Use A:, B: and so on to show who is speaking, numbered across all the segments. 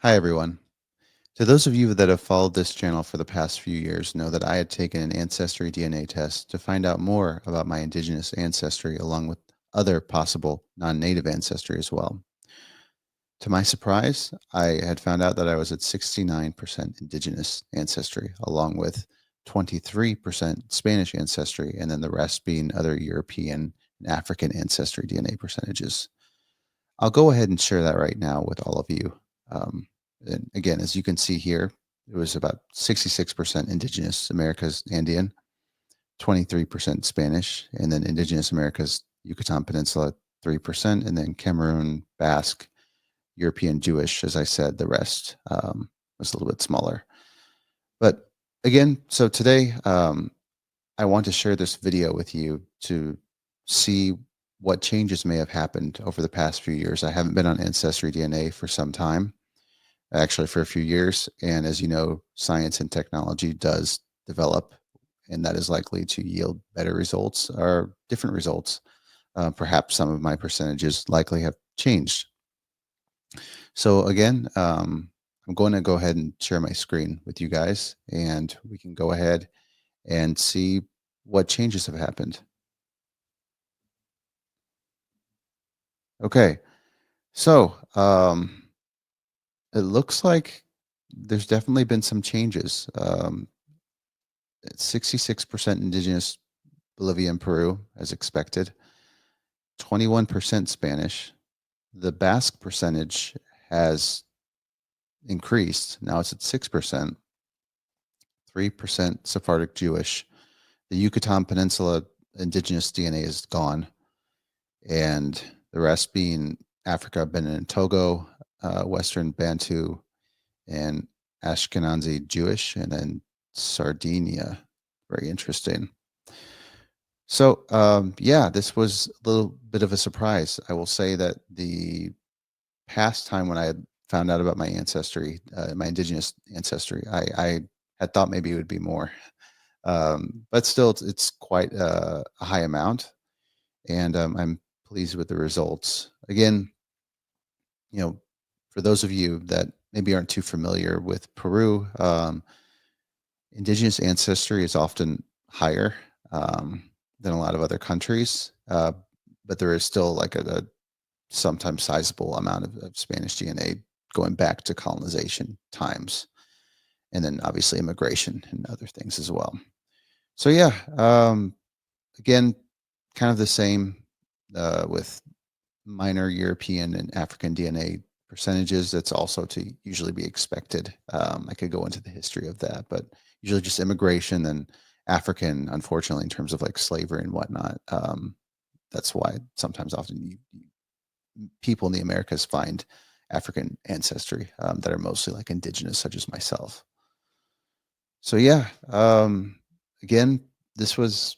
A: Hi, everyone. To those of you that have followed this channel for the past few years know that I had taken an Ancestry DNA test to find out more about my Indigenous ancestry along with other possible non-native ancestry as well. To my surprise, I had found out that I was at 69% Indigenous ancestry along with 23% Spanish ancestry and then the rest being other European and African ancestry DNA percentages. I'll go ahead and share that right now with all of you. Um, and again, as you can see here, it was about 66% Indigenous Americas Andean, 23% Spanish, and then Indigenous Americas Yucatan Peninsula, 3%, and then Cameroon, Basque, European Jewish, as I said, the rest was a little bit smaller. But again, so today I want to share this video with you to see what changes may have happened over the past few years. I haven't been on Ancestry DNA for some time, actually for a few years. And as you know, science and technology does develop, and that is likely to yield better results or different results. Perhaps some of my percentages likely have changed. So again, I'm going to go ahead and share my screen with you guys, and we can go ahead and see what changes have happened. Okay, so it looks like there's definitely been some changes. 66% Indigenous Bolivia and Peru, as expected, 21% Spanish. The Basque percentage has increased. Now it's at 6%, 3% Sephardic Jewish. The Yucatan Peninsula Indigenous DNA is gone, and the rest being Africa, Benin and Togo, Western Bantu, and Ashkenazi Jewish, and then Sardinia. Very interesting. So, yeah, this was a little bit of a surprise. I will say that the past time when I had found out about my ancestry, my indigenous ancestry, I had thought maybe it would be more, but still, it's quite a high amount, and I'm pleased with the results. Again, you know, for those of you that maybe aren't too familiar with Peru, indigenous ancestry is often higher than a lot of other countries, but there is still like a sometimes sizable amount of Spanish DNA going back to colonization times, and then obviously immigration and other things as well. So yeah, again, kind of the same with minor European and African DNA percentages. That's also to usually be expected. I could go into the history of that, but usually just immigration and African, unfortunately, in terms of like slavery and whatnot. That's why sometimes often people in the Americas find African ancestry that are mostly like indigenous, such as myself. So yeah, again, this was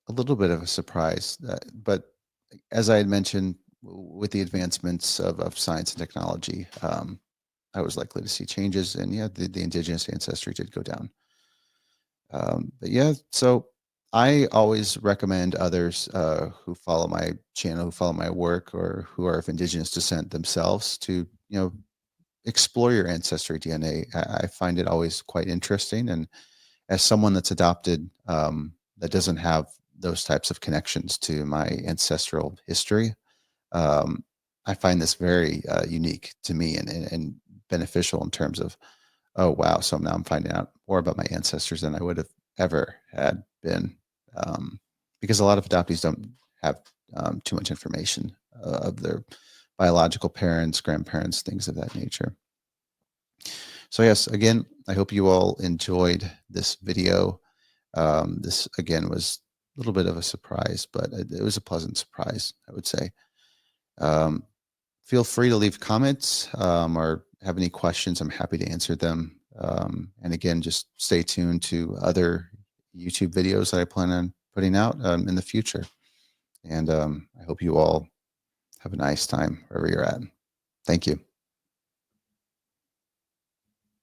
A: a little bit of a surprise, but as I had mentioned, with the advancements of science and technology, I was likely to see changes, and yeah, the indigenous ancestry did go down. But yeah, so I always recommend others who follow my channel, who follow my work, or who are of indigenous descent themselves to explore your ancestry DNA. I find it always quite interesting, and as someone that's adopted that doesn't have those types of connections to my ancestral history, um, I find this very unique to me and beneficial in terms of, oh, wow. So now I'm finding out more about my ancestors than I would have ever had been. Um, because a lot of adoptees don't have too much information of their biological parents, grandparents, things of that nature. So yes, again, I hope you all enjoyed this video. This again was a little bit of a surprise, but it was a pleasant surprise, I would say. Um, Feel free to leave comments or have any questions. I'm happy to answer them. And again, just stay tuned to other YouTube videos that I plan on putting out in the future. And I hope you all have a nice time wherever you're at. Thank you.